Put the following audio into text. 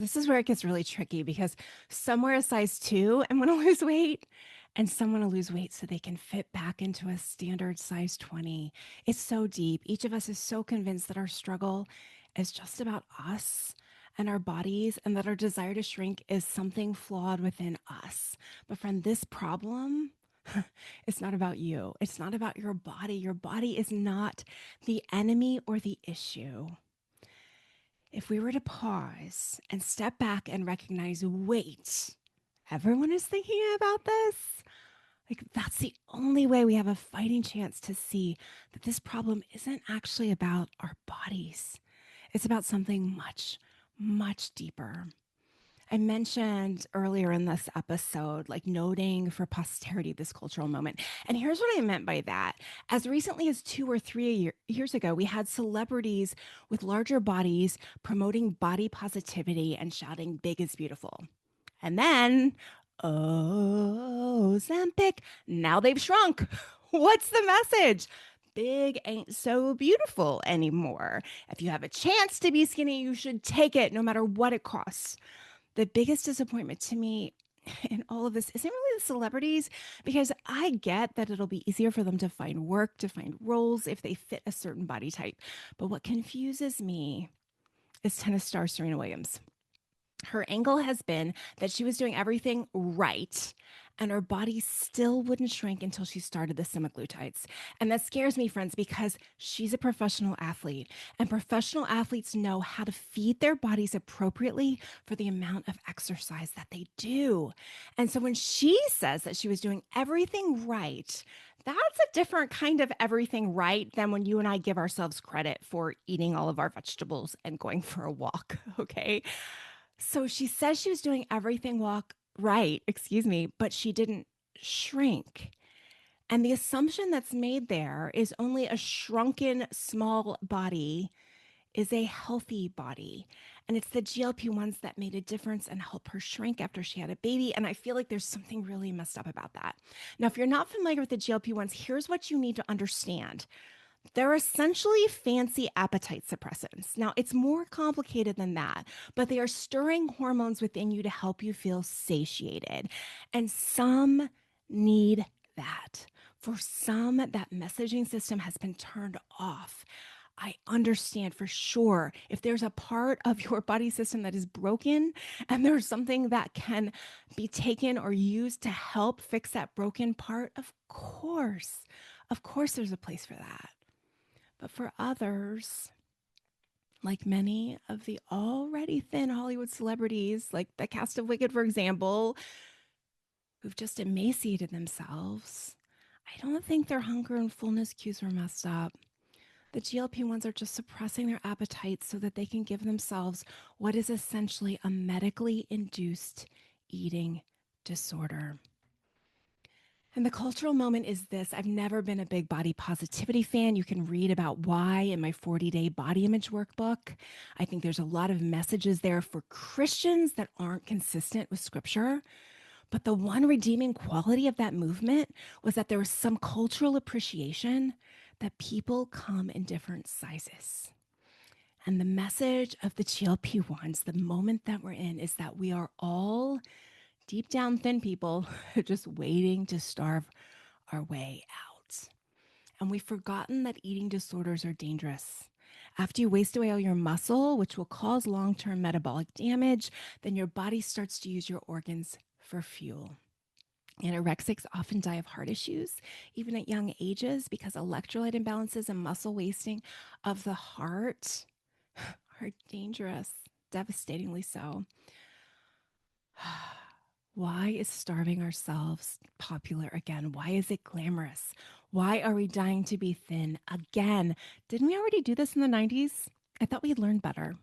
This is where it gets really tricky because some wear a size 2 and want to lose weight, and some want to lose weight so they can fit back into a standard size 20. It's so deep. Each of us is so convinced that our struggle is just about us and our bodies, and that our desire to shrink is something flawed within us. But, friend, this problem. It's not about you. It's not about your body. Your body is not the enemy or the issue. If we were to pause and step back and recognize, wait, everyone is thinking about this. Like, that's the only way we have a fighting chance to see that this problem isn't actually about our bodies. It's about something much, much deeper. I mentioned earlier in this episode, like noting for posterity this cultural moment. And here's what I meant by that. As recently as 2 or 3 years ago, we had celebrities with larger bodies promoting body positivity and shouting, big is beautiful. And then, oh, Zempic, now they've shrunk. What's the message? Big ain't so beautiful anymore. If you have a chance to be skinny, you should take it no matter what it costs. The biggest disappointment to me in all of this isn't really the celebrities, because I get that it'll be easier for them to find work, to find roles if they fit a certain body type. But what confuses me is tennis star Serena Williams. Her angle has been that she was doing everything right, and her body still wouldn't shrink until she started the semaglutides. And that scares me, friends, because she's a professional athlete, and professional athletes know how to feed their bodies appropriately for the amount of exercise that they do. And so when she says that she was doing everything right, that's a different kind of everything right than when you and I give ourselves credit for eating all of our vegetables and going for a walk, okay? So she says she was doing everything walk right, excuse me, but she didn't shrink. And the assumption that's made there is only a shrunken small body is a healthy body. And it's the GLP-1s that made a difference and helped her shrink after she had a baby. And I feel like there's something really messed up about that. Now, if you're not familiar with the GLP-1s, here's what you need to understand. They're essentially fancy appetite suppressants. Now, it's more complicated than that, but they are stirring hormones within you to help you feel satiated. And some need that. For some, that messaging system has been turned off. I understand for sure if there's a part of your body system that is broken and there's something that can be taken or used to help fix that broken part, of course, there's a place for that. But for others, like many of the already thin Hollywood celebrities, like the cast of Wicked, for example, who've just emaciated themselves, I don't think their hunger and fullness cues were messed up. The GLP-1s are just suppressing their appetites so that they can give themselves what is essentially a medically induced eating disorder. And the cultural moment is this. I've never been a big body positivity fan. You can read about why in my 40-day body image workbook. I think there's a lot of messages there for Christians that aren't consistent with scripture. But the one redeeming quality of that movement was that there was some cultural appreciation that people come in different sizes. And the message of the GLP-1s, the moment that we're in, is that we are all deep down thin people just waiting to starve our way out. And we've forgotten that eating disorders are dangerous. After you waste away all your muscle, which will cause long-term metabolic damage, then your body starts to use your organs for fuel. Anorexics often die of heart issues, even at young ages, because electrolyte imbalances and muscle wasting of the heart are dangerous, devastatingly so. Why is starving ourselves popular again? Why is it glamorous? Why are we dying to be thin again? Didn't we already do this in the 90s? I thought we had learned better.